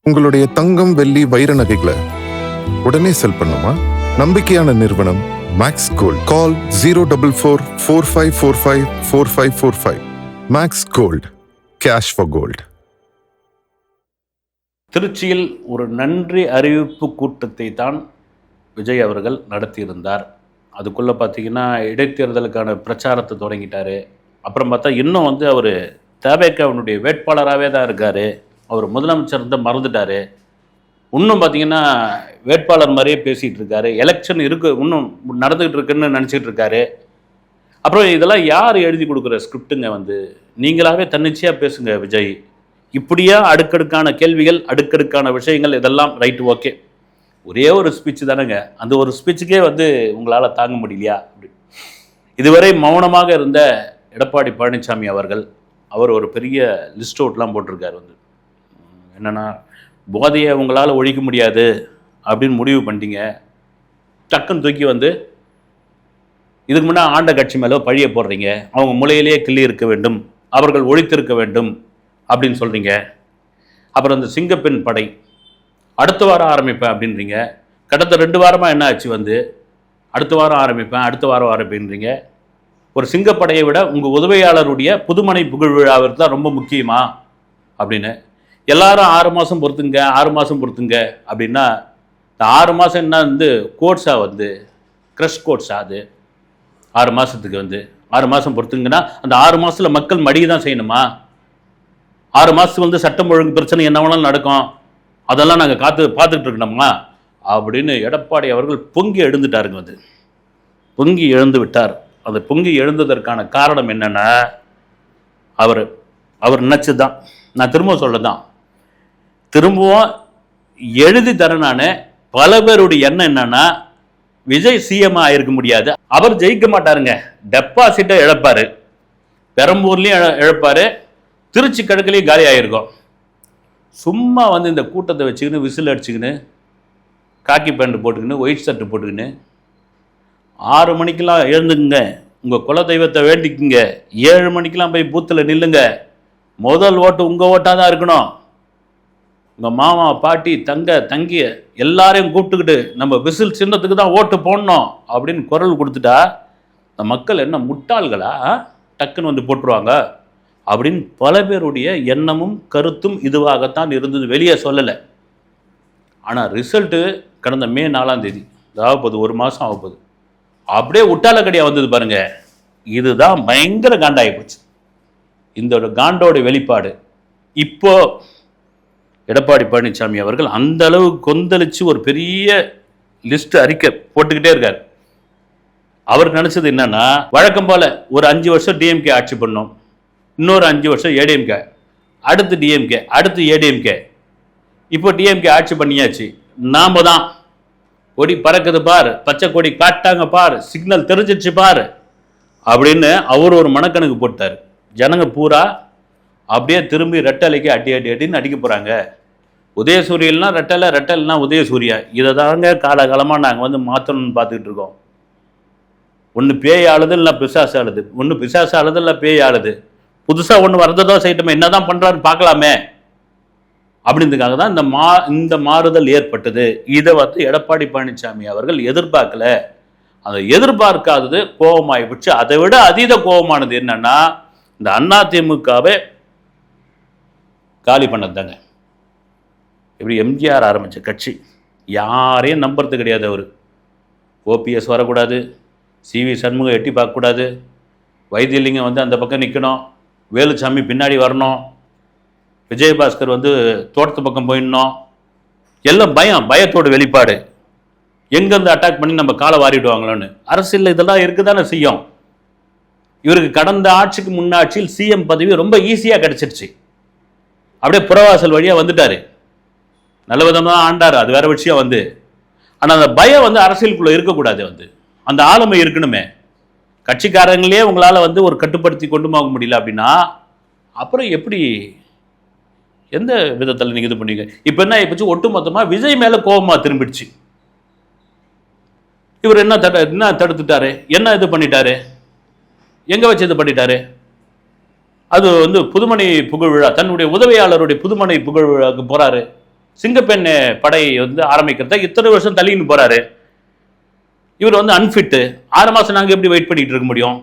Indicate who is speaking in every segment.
Speaker 1: உங்களுடைய தங்கம், வெள்ளி, வைர நகைகளை உடனே செல் பண்ணுமா? நம்பிக்கையான நிறுவனம் max gold. Call 04454545545. Max gold, cash for gold.
Speaker 2: திருச்சியில் ஒரு நன்றி அறிவிப்பு கூட்டத்தை தான் விஜய் அவர்கள் நடத்தியிருந்தார். அதுக்குள்ளே பார்த்தீங்கன்னா இடைத்தேர்தலுக்கான பிரச்சாரத்தை தொடங்கிட்டார். அப்புறம் பார்த்தா இன்னும் அவர் தவேகாவினுடைய வேட்பாளராகவே தான் இருக்கார். அவர் முதலமைச்சர் தான் மறந்துட்டார். இன்னும் பார்த்தீங்கன்னா வேட்பாளர் மாதிரியே பேசிகிட்டு இருக்காரு. எலெக்ஷன் இன்னும் நடந்துகிட்டு இருக்குன்னு நினச்சிட்டு இருக்காரு. அப்புறம் இதெல்லாம் யார் எழுதி கொடுக்குற ஸ்கிரிப்டுங்க? நீங்களாகவே தன்னிச்சையாக பேசுங்க விஜய். இப்படியா அடுக்கடுக்கான கேள்விகள், அடுக்கடுக்கான விஷயங்கள், இதெல்லாம் ரைட்டு, ஓகே. ஒரே ஒரு ஸ்பீச் தானேங்க, அந்த ஒரு ஸ்பீச்சுக்கே உங்களால் தாங்க முடியலையா? அப்படி இதுவரை மௌனமாக இருந்த எடப்பாடி பழனிசாமி அவர் ஒரு பெரிய லிஸ்ட் அவுட்லாம் போட்டிருக்காரு. என்னென்னா, போதையை உங்களால் ஒழிக்க முடியாது அப்படின்னு முடிவு பண்ணிட்டீங்க. டக்குன்னு தூக்கி இதுக்கு முன்னே ஆண்ட கட்சி மேலே பழிய போடுறீங்க. அவங்க முளையிலேயே கிள்ளி இருக்க வேண்டும், அவர்கள் ஒழித்திருக்க வேண்டும் அப்படின்னு சொல்கிறீங்க. அப்புறம் இந்த சிங்கப்பெண் படை அடுத்த வாரம் ஆரம்பிப்பேன் அப்படின்றீங்க. கடந்த 2 வாரமாக என்ன ஆச்சு? அடுத்த வாரம் ஆரம்பிப்பேன், அடுத்த வாரம் ஆரம்பின்றீங்க. ஒரு சிங்கப்படையை விட உங்கள் உதவியாளருடைய புதுமனை புகழ் விழாவிற்கு தான் ரொம்ப முக்கியமா அப்படின்னு எல்லாரும் 6 மாதம் பொறுத்துங்க, 6 மாதம் பொறுத்துங்க அப்படின்னா, இந்த 6 மாதம் என்ன கோட்ஸா க்ரஷ் கோட்ஸா? அது 6 மாதத்துக்கு 6 மாதம் பொறுத்துங்கன்னா அந்த 6 மாதத்தில் மக்கள் மடியை தான் செய்யணுமா? 6 மாதத்துக்கு சட்டம் ஒழுங்கு பிரச்சனை என்ன வேணாலும் நடக்கும், அதெல்லாம் நாங்கள் பார்த்துக்கிட்டு இருக்கணுமா அப்படின்னு எடப்பாடி அவர்கள் பொங்கி எழுந்துட்டாருங்க. பொங்கி எழுந்து விட்டார். அந்த பொங்கி எழுந்ததற்கான காரணம் என்னென்னா, அவர் நினச்சது தான். நான் திரும்பவும் எழுதி தரேன். நான் பல பேருடைய எண்ணம் என்னன்னா, விஜய் சிஎம் ஆயிருக்க முடியாது, அவர் ஜெயிக்க மாட்டாருங்க, டெபாசிட்டை இழப்பாரு, பெரம்பூர்லையும் இழப்பாரு, திருச்சி கிழக்குலையும் காலி ஆகிருக்கும். சும்மா இந்த கூட்டத்தை வச்சுக்கின்னு விசில் அடிச்சுக்கின்னு காக்கி பேண்ட் போட்டுக்கின்னு ஒயிட் ஷர்ட்டு போட்டுக்கின்னு 6 மணிக்கெலாம் எழுந்துக்குங்க, உங்கள் குலதெய்வத்தை வேண்டிக்குங்க, 7 மணிக்கெலாம் போய் பூத்தில் நில்லுங்க, முதல் ஓட்டு உங்கள் ஓட்டாக தான் இருக்கணும், உங்கள் மாமா, பாட்டி, தங்கி எல்லாரையும் கூப்பிட்டுக்கிட்டு நம்ம விசில் சின்னத்துக்கு தான் ஓட்டு போடணும் அப்படின்னு குரல் கொடுத்துட்டா இந்த மக்கள் என்ன முட்டாள்களா? டக்குன்னு போட்டுருவாங்க அப்படின்னு பல பேருடைய எண்ணமும் கருத்தும் இதுவாகத்தான் இருந்தது. வெளியே சொல்லலை. ஆனால் ரிசல்ட்டு கடந்த மே 4ஆம் தேதி, அதாவது 1 மாதம் ஆகப்போகுது, அப்படியே உட்டாலக்கடியாக வந்தது பாருங்க. இதுதான் பயங்கர காண்டாகி போச்சு. இந்த காண்டோட வெளிப்பாடு இப்போ எடப்பாடி பழனிசாமி அவர்கள் அந்த அளவு கொந்தளிச்சு ஒரு பெரிய லிஸ்ட் அறிக்கை போட்டுக்கிட்டே இருக்கார். அவர் நினைச்சது என்னன்னா, வழக்கம் போல ஒரு 5 வருஷம் டிஎம்கே ஆட்சி பண்ணோம், இன்னொரு 5 வருஷம் ஏடிஎம்கே, அடுத்து டிஎம்கே, அடுத்து ஏடிஎம்கே. இப்போ டிஎம்கே ஆட்சி பண்ணியாச்சு, நாம தான் கொடி பறக்குது பார், பச்சை கொடி காட்டாங்க பார், சிக்னல் தெரிஞ்சிச்சு பார் அப்படின்னு அவர் ஒரு மனக்கணக்கு போட்டார். ஜனங்க பூரா அப்படியே திரும்பி ரெட்டலைக்கு அடின்னு அடிக்க போகிறாங்க. உதயசூரியல்னா ரெட்டலை, ரெட்டல்னா உதயசூரியா, இதை தாங்க காலகாலமாக நாங்கள் மாற்றணும்னு பார்த்துக்கிட்டு இருக்கோம். ஒன்று பேய் ஆளுது, இல்லை பிசாசு ஆளுது, ஒன்று பிசாசு ஆளுது, இல்லை பேய் ஆளுது, புதுசாக ஒன்று வரதோ செய்யட்டுமே, என்ன தான் பண்ணுறாருன்னு பார்க்கலாமே அப்படின்றதுக்காக தான் இந்த மாறுதல் ஏற்பட்டது. இதை எடப்பாடி பழனிசாமி அவர்கள் எதிர்பார்க்கல. அதை எதிர்பார்க்காதது கோபமாகி போச்சு. அதை விட அதீத கோபமானது என்னன்னா, இந்த அதிமுகவை காலி பண்ணதாங்க. எப்படி எம்ஜிஆர் ஆரம்பித்த கட்சி, யாரையும் நம்புறது கிடையாது. அவர் ஓபிஎஸ் வரக்கூடாது, சிவி சண்முகம் எட்டி பார்க்கக்கூடாது, வைத்தியலிங்கம் அந்த பக்கம் நிற்கணும், வேலுச்சாமி பின்னாடி வரணும், விஜயபாஸ்கர் தோட்டத்து பக்கம் போயிடணும், எல்லாம் பயத்தோட வெளிப்பாடு. எங்கேருந்து அட்டாக் பண்ணி நம்ம காலை வாரிடுவாங்களோன்னு அரசியல் இதெல்லாம் இருக்குதானே செய்யும். இவருக்கு கடந்த ஆட்சிக்கு முன்னாட்சியில் சிஎம் பதவி ரொம்ப ஈஸியாக கிடைச்சிருச்சு. அப்படியே புறவாசல் வழியாக வந்துட்டாரு, நல்ல விதமாக தான் ஆண்டார், அது வேற விஷயம். ஆனால் அந்த பயம் அரசியலுக்குள்ளே இருக்கக்கூடாது, அந்த ஆளுமை இருக்கணுமே. கட்சிக்காரங்களே உங்களால் ஒரு கட்டுப்படுத்தி கொண்டு போக முடியல அப்படின்னா அப்புறம் எப்படி, எந்த விதத்தில் நீங்கள் இது பண்ணீங்க? இப்போ என்ன ஆயிப்போச்சு, ஒட்டு மொத்தமாக விஜய் மேலே கோபமாக திரும்பிடுச்சு. இவர் என்ன தடுத்துட்டாரு, என்ன இது பண்ணிட்டாரு, எங்கே வச்சு இது பண்ணிட்டாரு? அது புதுமனை புகழ் விழா, தன்னுடைய உதவியாளருடைய புதுமனை புகழ் விழாவுக்கு போகிறாரு, சிங்கப்பெண் படை வந்து ஆரம்பிக்கிறத இத்தனை வருஷம் தள்ளின்னு போறாரு. இவர் வந்து அன்ஃபிட்டு, 6 மாசம் நாங்கள் எப்படி வெயிட் பண்ணிட்டு இருக்க முடியும்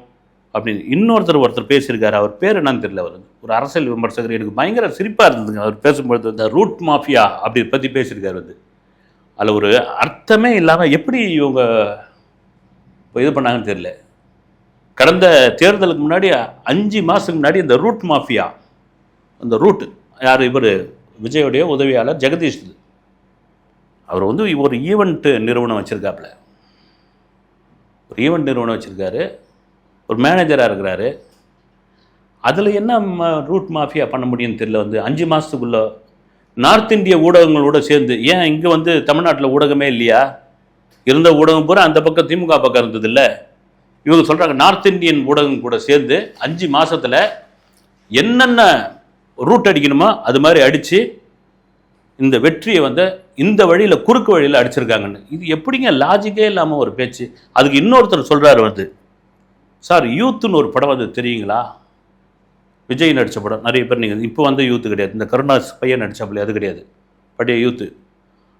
Speaker 2: அப்படின்னு ஒருத்தர் பேசியிருக்காரு. அவர் பேர் என்னன்னு தெரியல. அவர் ஒரு அரசியல் விமர்சகர். எனக்கு பயங்கர சிரிப்பாக இருந்ததுங்க அவர் பேசும்பொழுது. இந்த ரூட் மாஃபியா அப்படி பற்றி பேசியிருக்காரு. வந்து அதில் ஒரு அர்த்தமே இல்லாமல் எப்படி இவங்க இது பண்ணாங்கன்னு தெரியல. கடந்த தேர்தலுக்கு முன்னாடி 5 மாதத்துக்கு முன்னாடி இந்த ரூட் மாஃபியா, அந்த ரூட் யார், இவர் விஜயோடைய உதவியாளர் ஜெகதீஷ், அவர் வந்து ஒரு ஈவெண்ட் நிறுவனம் வச்சுருக்காப்புல. ஒரு ஈவெண்ட் நிறுவனம் வச்சுருக்காரு, ஒரு மேனேஜராக இருக்கிறாரு. அதில் என்ன ரூட் மாஃபியா பண்ண முடியும்னு தெரியல. வந்து 5 மாதத்துக்குள்ளே நார்த் இந்திய ஊடகங்களோட சேர்ந்து, ஏன் இங்கே வந்து தமிழ்நாட்டில் ஊடகமே இல்லையா? இருந்த ஊடகம் பூரா அந்த பக்கம் திமுக பக்கம் இருந்தது இல்லை. இவங்க சொல்கிறாங்க நார்த் இந்தியன் ஊடகம் கூட சேர்ந்து 5 மாதத்தில் என்னென்ன ரூட் அடிக்கணுமோ அது மாதிரி அடித்து இந்த வெற்றியை வந்து இந்த வழியில், குறுக்கு வழியில் அடிச்சிருக்காங்கன்னு. இது எப்படிங்க லாஜிக்கே இல்லாமல் ஒரு பேச்சு. அதுக்கு இன்னொருத்தர் சொல்கிறாரு வந்து, சார் யூத்துன்னு ஒரு படம் வந்து தெரியுங்களா? விஜய் நடித்த படம். நிறைய பேர் நீங்கள் இப்போ வந்து யூத்து கிடையாது, இந்த கருணாஸ் பையன் நடித்தாப்புல அது கிடையாது, பழைய யூத்து.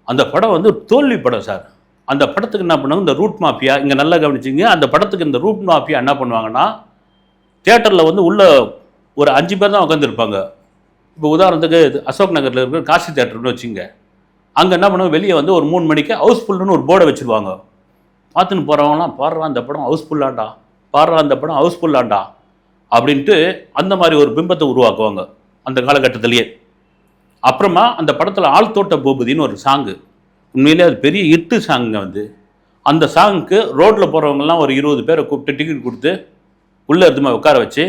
Speaker 2: அந்த படம் வந்து தோல்வி படம் சார். அந்த படத்துக்கு என்ன பண்ணுவாங்க, இந்த ரூட் மாஃபியா, இங்கே நல்லா கவனிச்சிங்க, அந்த படத்துக்கு இந்த ரூட் மாஃபியா என்ன பண்ணுவாங்கன்னா, தியேட்டரில் வந்து உள்ள ஒரு 5 பேர் தான் உட்காந்துருப்பாங்க. இப்போ உதாரணத்துக்கு அசோக் நகரில் இருக்கிற காசி தியேட்டர்னு வச்சுங்க, அங்கே என்ன பண்ணுவாங்க, வெளியே வந்து ஒரு 3 மணிக்கு ஹவுஸ்ஃபுல்லுன்னு ஒரு போர்டை வச்சுருவாங்க. பார்த்துன்னு போகிறவங்களாம், பாடுறான் அந்த படம் ஹவுஸ்ஃபுல்லாண்டா, பாடுறான் அந்த படம் ஹவுஸ்ஃபுல்லாண்டா அப்படின்ட்டு அந்த மாதிரி ஒரு பிம்பத்தை உருவாக்குவாங்க அந்த காலகட்டத்திலேயே. அப்புறமா அந்த படத்தில் ஆழ்தோட்ட பூபதினு ஒரு சாங்கு, உண்மையிலே அது பெரிய ஹிட்டு சாங்குங்க. வந்து அந்த சாங்குக்கு ரோட்டில் போகிறவங்கலாம் ஒரு 20 பேரை கூப்பிட்டு டிக்கெட் கொடுத்து உள்ளே எடுத்துமா உட்கார வச்சு,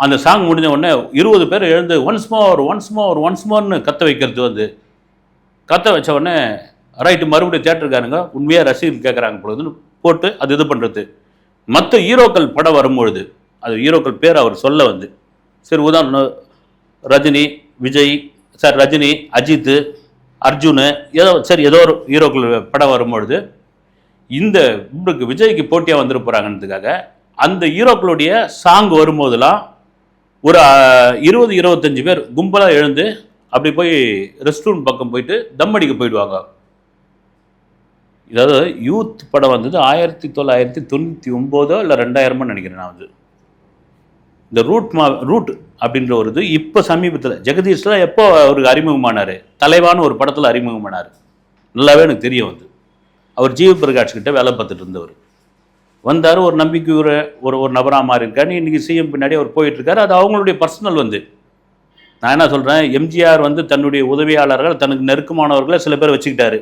Speaker 2: அந்த சாங் முடிஞ்ச உடனே 20 பேர் எழுந்து ஒன்ஸ் மோர்னு கத்த வைக்கிறது. வந்து கத்த வச்ச உடனே ரைட்டு மறுபடியும் தியேட்டருக்காரங்க உண்மையாக ரசிகர் கேட்குறாங்க பொழுதுன்னு போட்டு அது இது பண்ணுறது. மற்ற ஹீரோக்கள் படம் வரும்பொழுது அது ஹீரோக்கள் பேர் அவர் சொல்ல வந்து, சரி உதாரணம் ரஜினி, விஜய் சார், ரஜினி, அஜித், அர்ஜுனு, ஏதோ ஒரு ஹீரோக்கள் படம் வரும்பொழுது இந்த விஜய்க்கு போட்டியாக வந்துட்டு போகிறாங்கன்றதுக்காக அந்த ஹீரோக்களுடைய சாங் வரும்போதெல்லாம் ஒரு 20-25 பேர் கும்பலாக எழுந்து அப்படி போய் ரெஸ்ட் ரூம் பக்கம் போயிட்டு தம் அடிக்க போயிடுவாங்க. இதாவது யூத் படம் வந்தது 1999 இல்லை 2000 நினைக்கிறேன் நான். வந்து இந்த ரூட் அப்படின்ற ஒரு இது இப்போ சமீபத்தில் ஜெகதீஷ்லாம் எப்போ அவருக்கு அறிமுகமானார், தலைவான்னு ஒரு படத்தில் அறிமுகமானார். நல்லாவே எனக்கு தெரியும். வந்து அவர் ஜீவ பிரகாஷ் கிட்ட வேலை பார்த்துட்டு இருந்தவர். வந்தார், ஒரு நம்பிக்கை ஒரு நபராக மாறி இருக்காரு. இன்றைக்கி சிஎம் பின்னாடி அவர் போயிட்டுருக்காரு. அது அவங்களுடைய பர்சனல். வந்து நான் என்ன சொல்கிறேன், எம்ஜிஆர் வந்து தன்னுடைய உதவியாளர்கள், தனக்கு நெருக்கமானவர்களை சில பேர் வச்சுக்கிட்டாரு.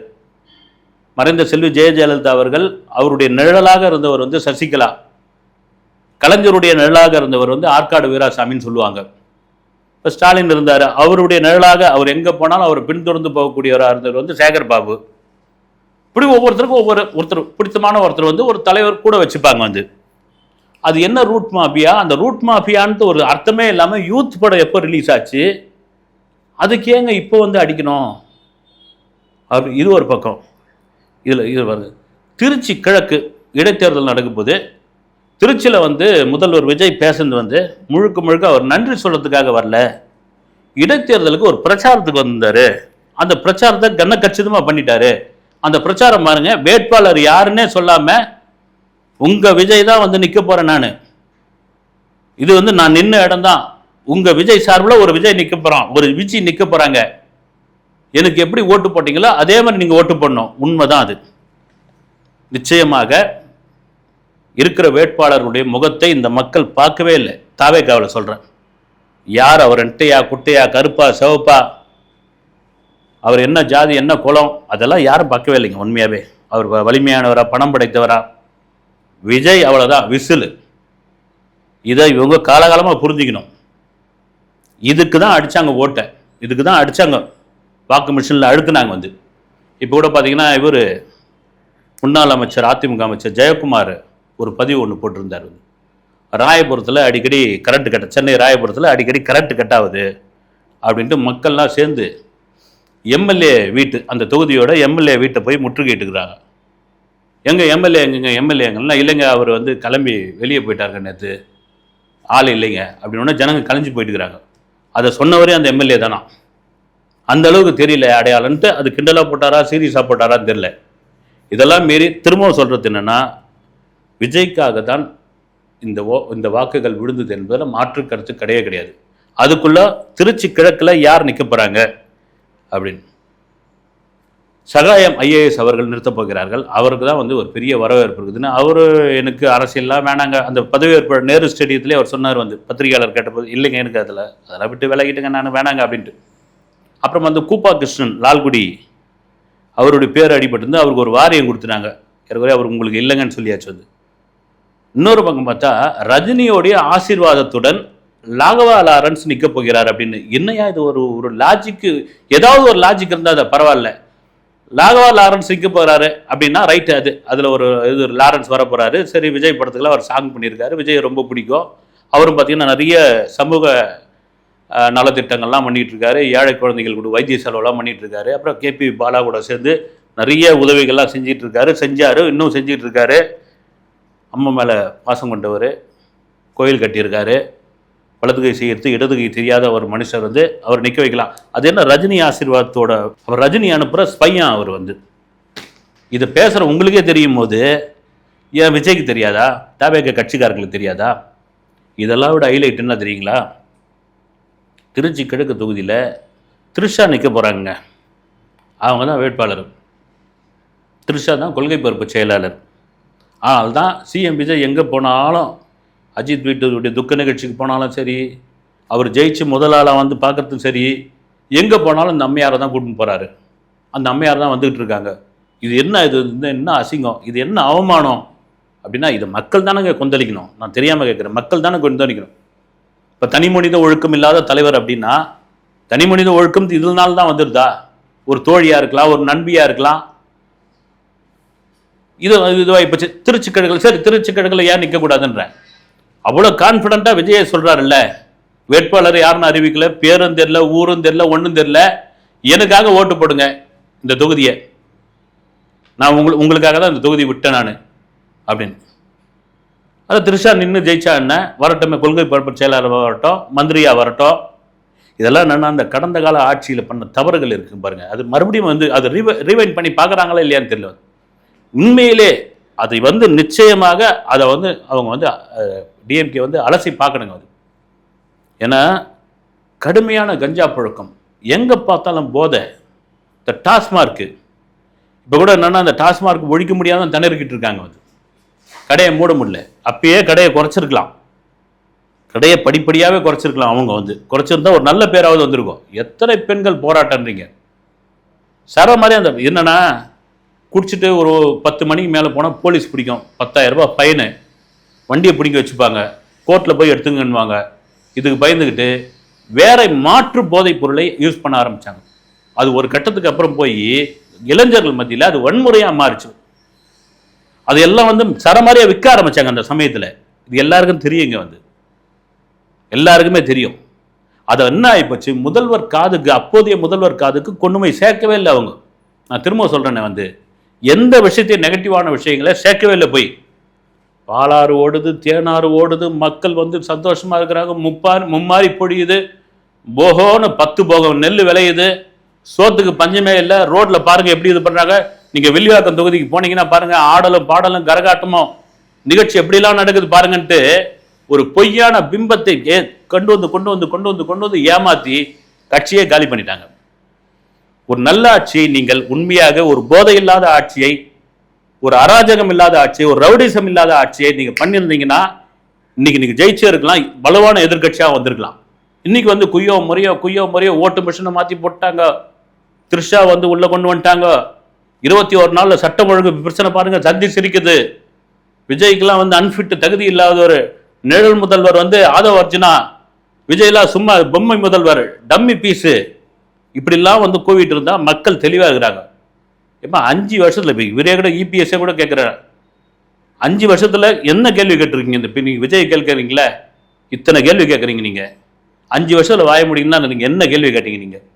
Speaker 2: மறைந்த செல்வி ஜெயலலிதா அவர்கள், அவருடைய நிழலாக இருந்தவர் வந்து சசிகலா, கலைஞருடைய நிழலாக இருந்தவர் வந்து ஆற்காடு வீராசாமின்னு சொல்லுவாங்க. இப்போ ஸ்டாலின் இருந்தார், அவருடைய நிழலாக அவர் எங்கே போனாலும் அவர் பின்தொடர்ந்து போகக்கூடியவராக இருந்தவர் வந்து சேகர் பாபு. இப்படி ஒவ்வொருத்தருக்கும் ஒருத்தர் பிடித்தமான ஒருத்தர் வந்து ஒரு தலைவர் கூட வச்சுப்பாங்க. வந்து அது என்ன ரூட் மாஃபியா? அந்த ரூட் மாஃபியான்ட்டு ஒரு அர்த்தமே இல்லாமல் யூத் படம் எப்போ ரிலீஸ் ஆச்சு, அதுக்கு ஏங்க இப்போ வந்து அடிக்கணும் அப்படி? இது ஒரு பக்கம். இது வருது. திருச்சி கிழக்கு இடைத்தேர்தல் நடக்கும்போது திருச்சியில் வந்து முதல்வர் விஜய் பேசுனது வந்து முழுக்க அவர் நன்றி சொல்கிறதுக்காக வரல, இடைத்தேர்தலுக்கு ஒரு பிரச்சாரத்துக்கு வந்திருந்தார். அந்த பிரச்சாரத்தை கனக்கச்சிதமாக பண்ணிட்டாரு. அந்த பிரச்சாரம் பாருங்க, வேட்பாளர் யாருன்னே சொல்லாமல் உங்கள் விஜய் தான் வந்து நிற்க போகிறேன் நான், இது வந்து நான் நின்ன இடம் தான், உங்கள் விஜய் சார்பில் ஒரு விஜய் நிற்க போகிறான், ஒரு விஜய் நிற்க போகிறாங்க, எனக்கு எப்படி ஓட்டு போட்டீங்களோ அதே மாதிரி நீங்கள் ஓட்டு போடணும். உண்மைதான் அது. நிச்சயமாக இருக்கிற வேட்பாளர்களுடைய முகத்தை இந்த மக்கள் பார்க்கவே இல்லை. தாவேக்காவில் சொல்கிறேன், யார் அவர் நெட்டையா குட்டையா கருப்பா சிவப்பா, அவர் என்ன ஜாதி என்ன குலம், அதெல்லாம் யாரும் பார்க்கவே இல்லைங்க. உண்மையாகவே அவர் வலிமையானவரா, பணம் படைத்தவரா? விஜய் அவ்வளோதான், விசிலு. இதை இவங்க காலகாலமாக புரிஞ்சுக்கணும். இதுக்கு தான் அடித்தாங்க ஓட்டை, இதுக்கு தான் அடித்தாங்க வாக்கு மிஷினில் அழுத்துனாங்க. வந்து இப்போ கூட பார்த்தீங்கன்னா இவர் முன்னாள் அமைச்சர், அதிமுக அமைச்சர் ஜெயக்குமார் ஒரு பதிவு ஒன்று போட்டிருந்தார். ராயபுரத்தில் அடிக்கடி கரண்ட் கட்ட, சென்னை ராயபுரத்தில் அடிக்கடி கரண்ட் கட் ஆகுது அப்படின்ட்டு மக்கள்லாம் சேர்ந்து எம்எல்ஏ வீட்டு, அந்த தொகுதியோட எம்எல்ஏ வீட்டை போய் முற்றுகையிட்டுக்கிறாங்க. எங்கள் எம்எல்ஏங்கன்னா இல்லைங்க, அவர் வந்து கிளம்பி வெளியே போயிட்டாருங்க, நேற்று ஆள் இல்லைங்க அப்படின்னு ஜனங்க கலைஞ்சு போயிட்டுக்கிறாங்க. அதை சொன்னவரே அந்த எம்எல்ஏ தானா. அந்த அளவுக்கு தெரியல அடையாளன்ட்டு அது கிண்டலாக போட்டாரா சீரியஸாக போட்டாரான்னு தெரியல. இதெல்லாம் மீறி திரும்பவும் சொல்கிறது என்னென்னா, விஜய்க்காக தான் இந்த வாக்குகள் விழுந்தது என்பதில் மாற்று கருத்து கிடையவே கிடையாது. அதுக்குள்ள திருச்சி கிழக்கில் யார் நிற்க போகிறாங்க அப்படின்னு சகாயம் ஐஏஎஸ் அவர்கள் நிறுத்தப் போகிறார்கள். அவருக்கு தான் வந்து ஒரு பெரிய வரவேற்பு இருக்குதுன்னு அவர் எனக்கு அரசியல்லாம் வேணாங்க. அந்த பதவியேற்பு நேரு ஸ்டேடியத்திலே அவர் சொன்னார், வந்து பத்திரிகையாளர் கேட்டபோது, இல்லைங்க எனக்கு அதெல்லாம் விட்டு விலகிட்டுங்க, நான் வேணாங்க அப்படின்ட்டு. அப்புறம் வந்து கூப்பா கிருஷ்ணன் லால்குடி அவருடைய பேர் அடிபட்டு அவருக்கு ஒரு வாரியம் கொடுத்துனாங்க. ஏற்கனவே அவர் உங்களுக்கு இல்லைங்கன்னு சொல்லியாச்சு. வந்து இன்னொரு பக்கம் பார்த்தா ரஜினியோடைய ஆசீர்வாதத்துடன் லாகவா லாரன்ஸ் நிற்க போகிறார் அப்படின்னு. என்னையா இது ஒரு லாஜிக்கு, ஏதாவது ஒரு லாஜிக் இருந்தால் அதை பரவாயில்ல. லாகவா லாரன்ஸ் நிற்க போகிறாரு அப்படின்னா ரைட்டு, அதில் ஒரு லாரன்ஸ் வர போகிறாரு. சரி, விஜய் படத்துக்குலாம் அவர் சாங் பண்ணியிருக்காரு, விஜய் ரொம்ப பிடிக்கும். அவரும் பார்த்தீங்கன்னா நிறைய சமூக நலத்திட்டங்கள்லாம் பண்ணிகிட்டு இருக்காரு, ஏழை குழந்தைகள் கூட வைத்திய செலவெல்லாம் பண்ணிகிட்டு இருக்காரு. அப்புறம் கேபி பாலா கூட சேர்ந்து நிறைய உதவிகள்லாம் செஞ்சிட்டு இருக்காரு, செஞ்சார், இன்னும் செஞ்சிட்டு இருக்காரு. அம்மா மேலே பாசம் கொண்டவர், கோயில் கட்டியிருக்காரு. வலது கை செய்யறது இடது கை தெரியாத ஒரு மனுஷர் வந்து அவர் நிற்க வைக்கலாம். அது என்ன ரஜினி ஆசீர்வாதத்தோட, அவர் ரஜினி அனுப்புகிற ஸ்பையா அவர் வந்து. இதை பேசுகிற உங்களுக்கே தெரியும் போது ஏன் விஜய்க்கு தெரியாதா, தாவேக கட்சிக்காரர்களுக்கு தெரியாதா? இதெல்லாம் விட ஹைலைட் என்ன தெரியுங்களா? திருச்சி கிழக்கு தொகுதியில் த்ரிஷா நிற்க போகிறாங்க. அவங்க தான் வேட்பாளர். த்ரிஷா தான் கொள்கை பொறுப்பு செயலாளர். அதுதான் சிஎம் விஜய் எங்கே போனாலும், அஜித் வீட்டுடைய துக்க நிகழ்ச்சிக்கு போனாலும் சரி, அவர் ஜெயிச்சு முதல் ஆளாக வந்து பார்க்குறதும் சரி, எங்கே போனாலும் இந்த அம்மையாரை தான் கூட்டின்னு போகிறாரு. அந்த அம்மையார் தான் வந்துக்கிட்டு இருக்காங்க. இது என்ன அசிங்கம், இது என்ன அவமானம் அப்படின்னா, இது மக்கள் தானே கொந்தளிக்கணும். நான் தெரியாமல் கேட்குறேன், மக்கள் தானே கொந்தளிக்கணும். இப்போ தனி மனித ஒழுக்கம் இல்லாத தலைவர் அப்படின்னா, தனி மனித ஒழுக்கம் இதனால தான் வந்துடுதா? ஒரு தோழியாக இருக்கலாம், ஒரு நண்பியாக இருக்கலாம். இதுவாக இப்போ திருச்சி கிழக்கில், சரி திருச்சி கிழக்கில் ஏன் நிற்கக்கூடாதுன்றேன். அவ்வளோ கான்ஃபிடண்ட்டாக விஜயை சொல்கிறாருல்ல, வேட்பாளர் யாருன்னு அறிவிக்கல, பேரும் தெரில, ஊரும் தெரில, ஒன்றும் தெரில, எனக்காக ஓட்டு போடுங்க இந்த தொகுதியை, நான் உங்களுக்காக தான் இந்த தொகுதி விட்டேன் நான் அப்படின்னு. அதை த்ரிஷா நின்று ஜெயிச்சா என்ன, வரட்டுமே, கொள்கை பரப்பு செயலாளர் வரட்டும், மந்திரியாக வரட்டும். இதெல்லாம் என்னென்னா அந்த கடந்த கால ஆட்சியில் பண்ண தவறுகள் இருக்குது பாருங்க. அது மறுபடியும் வந்து அது ரிவைண்ட் பண்ணி பார்க்குறாங்களா இல்லையான்னு தெரியல. உண்மையிலே அதை வந்து நிச்சயமாக அதை வந்து அவங்க வந்து டிஎம்கே வந்து அலசி பார்க்கணுங்க. அது ஏன்னா கடுமையான கஞ்சா புழக்கம், எங்கே பார்த்தாலும் போதை. இந்த டாஸ்மார்க்கு இப்போ கூட என்னென்னா, அந்த டாஸ்மார்க் ஒழிக்க முடியாத திணறிக்கிட்டு இருக்காங்க. வந்து கடையை மூட முடியல. அப்பயே கடையை குறைச்சிருக்கலாம், கடையை படிப்படியாகவே குறைச்சிருக்கலாம். அவங்க வந்து குறைச்சிருந்தா ஒரு நல்ல பேராவது வந்திருக்கும். எத்தனை பெண்கள் போராட்டன்றீங்க சர மாதிரி. அந்த என்னன்னா, குடிச்சிட்டு ஒரு 10 மணிக்கு மேலே போனால் போலீஸ் பிடிக்கும், 10,000 ரூபாய் ஃபைனு, வண்டியை பிடிக்க வச்சுப்பாங்க, கோர்ட்டில் போய் எடுத்துங்கன்னுவாங்க. இதுக்கு பயந்துக்கிட்டு வேற மாற்று போதைப் பொருளை யூஸ் பண்ண ஆரம்பித்தாங்க. அது ஒரு கட்டத்துக்கு அப்புறம் போய் இளைஞர்கள் மத்தியில் அது வன்முறையாக மாறிச்சு. அது எல்லாம் வந்து சரமாரியாக விற்க ஆரம்பித்தாங்க அந்த சமயத்தில். இது எல்லாருக்கும் தெரியுங்க, வந்து எல்லாருக்குமே தெரியும். அதை என்ன ஆகிப்போச்சு, முதல்வர் காதுக்கு, அப்போதைய முதல்வர் காதுக்கு கொண்டு போய் சேர்க்கவே இல்லை அவங்க. நான் திரும்ப சொல்கிறேன்னே, வந்து எந்த விஷயத்தையும் நெகட்டிவான விஷயங்களை சேர்க்கவே இல்லை. போய் பாலாறு ஓடுது, தேனாறு ஓடுது, மக்கள் வந்து சந்தோஷமாக இருக்கிறாங்க, மும்மாரி பொழியுது, போகோன்னு 10 போகம் நெல் விளையுது, சோத்துக்கு பஞ்சமே இல்லை. ரோட்டில் பாருங்கள் எப்படி இது பண்ணுறாங்க. நீங்கள் வில்லிவாக்கம் தொகுதிக்கு போனீங்கன்னா பாருங்கள், ஆடலும் பாடலும் கரகாட்டமும் நிகழ்ச்சி எப்படிலாம் நடக்குது பாருங்கன்ட்டு ஒரு பொய்யான பிம்பத்தை கொண்டு வந்து ஏமாற்றி கட்சியை காலி பண்ணிட்டாங்க. ஒரு நல்ல ஆட்சியை நீங்கள் உண்மையாக, ஒரு போதை இல்லாத ஆட்சியை, ஒரு அராஜகம் இல்லாத ஆட்சியை, ஒரு ரவுடிசம் இல்லாத ஆட்சியை நீங்கள் பண்ணியிருந்தீங்கன்னா இன்னைக்கு நீங்கள் ஜெயிச்சே இருக்கலாம், பலவான எதிர்கட்சியாக வந்திருக்கலாம். இன்னைக்கு வந்து குய்யோ முறையோ ஓட்டு மிஷினை மாற்றி போட்டாங்க, த்ரிஷா வந்து உள்ள கொண்டு வந்துட்டாங்க. 21 நாளில் சட்டம் ஒழுங்கு பிரச்சனை பாருங்க, சந்தி சிரிக்குது. விஜய்க்கெல்லாம் வந்து அன்ஃபிட், தகுதி இல்லாத ஒரு நிழல் முதல்வர் வந்து ஆதவ அர்ஜுனா, விஜய்லாம் சும்மா பொம்மை முதல்வர், டம்மி பீஸு, இப்படிலாம் வந்து கூவிட்டு இருந்தா மக்கள் தெளிவாக இருக்கிறாங்க. இப்போ 5 வருஷத்துல இவரே கூட இபிஎஸ்ஏ கூட கேட்குறாரு, 5 வருஷத்துல என்ன கேள்வி கேட்டிருக்கீங்க? இந்த நீங்கள் விஜய் கேட்குறீங்களே, இத்தனை கேள்வி கேட்குறீங்க நீங்கள், 5 வருஷத்துல வாய முடியும்னா நீங்கள் என்ன கேள்வி கேட்டீங்க? நீங்கள்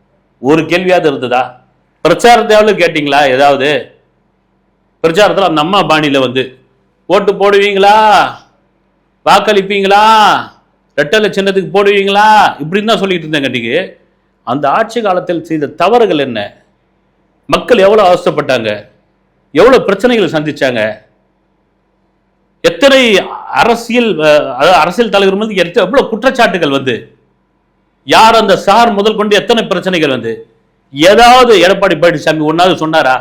Speaker 2: ஒரு கேள்வியாவது இருந்ததா? பிரச்சாரத்தையாவது கேட்டீங்களா? ஏதாவது பிரச்சாரத்தில் அந்த அம்மா பாணியில் வந்து ஓட்டு போடுவீங்களா, வாக்களிப்பீங்களா, ரெட்டலை சின்னத்துக்கு போடுவீங்களா, இப்படின்னு தான் சொல்லிட்டு இருந்தேன். கட்டிக்கு அந்த ஆட்சி காலத்தில் செய்த தவறுகள் என்ன? மக்கள் எவ்வளவு அவஸ்தைப்பட்டாங்க, எவ்வளவு பிரச்சனைகளை சந்திச்சாங்க, எத்தனை அரசியல் தலைவர் வந்து எவ்வளவு குற்றச்சாட்டுகள் வந்து, யார் அந்த சார் முதல் கொண்டு எத்தனை பிரச்சனைகள் வந்து, ஏதாவது எடப்பாடி பழனிசாமி ஒன்னாவது சொன்னாரா?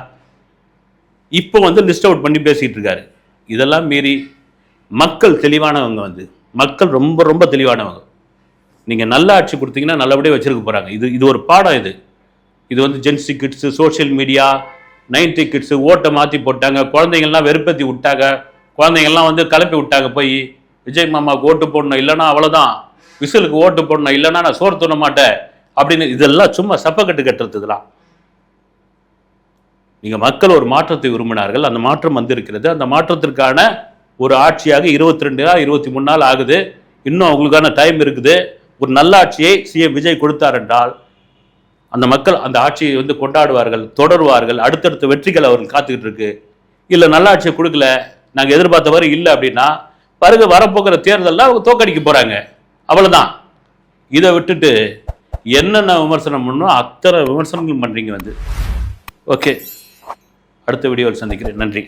Speaker 2: இப்போ வந்து லிஸ்ட் அவுட் பண்ணி பேசிட்டு இருக்காரு. இதெல்லாம் மீறி மக்கள் தெளிவானவங்க, வந்து மக்கள் ரொம்ப ரொம்ப தெளிவானவங்க. நீங்க நல்ல ஆட்சி கொடுத்தீங்கன்னா நல்லபடியாக வச்சிருக்க போறாங்க. இது ஒரு பாடம். இது வந்து Gen Z kids, social media, 90 kids ஓட்டை மாற்றி போட்டாங்க, குழந்தைங்கள்லாம் வெறுப்பேற்றி விட்டாங்க, குழந்தைங்கள்லாம் வந்து கிளப்பி விட்டாங்க, போய் விஜய் மாமாவுக்கு ஓட்டு போடணும், இல்லைன்னா அவ்வளோதான், விசிலுக்கு ஓட்டு போடணும், இல்லைன்னா நான் சோறு தூண மாட்டேன் அப்படின்னு. இதெல்லாம் சும்மா சப்பக்கட்டு கட்டுறதுலாம். நீங்க மக்கள் ஒரு மாற்றத்தை விரும்பினார்கள், அந்த மாற்றம் வந்திருக்கிறது. அந்த மாற்றத்திற்கான ஒரு ஆட்சியாக 22 நாள் 23 நாள் ஆகுது. இன்னும் அவங்களுக்கான டைம் இருக்குது. ஒரு நல்ல ஆட்சியை சிஎம் விஜய் கொடுத்தார் என்றால் அந்த மக்கள் அந்த ஆட்சியை வந்து கொண்டாடுவார்கள், தொடருவார்கள். அடுத்தடுத்த வெற்றிகள் அவர்கள் காத்துக்கிட்டு இருக்கு. இல்லை நல்ல ஆட்சியை கொடுக்கல, நாங்கள் எதிர்பார்த்த வரை இல்லை அப்படின்னா பிறகு வரப்போகிற தேர்தலில் அவங்க தோக்கடிக்க போறாங்க. அவ்வளவுதான். இதை விட்டுட்டு என்னென்ன விமர்சனம் பண்ணணும் அத்தனை விமர்சனங்கள் பண்றீங்க வந்து. ஓகே, அடுத்த வீடியோவில் சந்திக்கிறேன். நன்றி.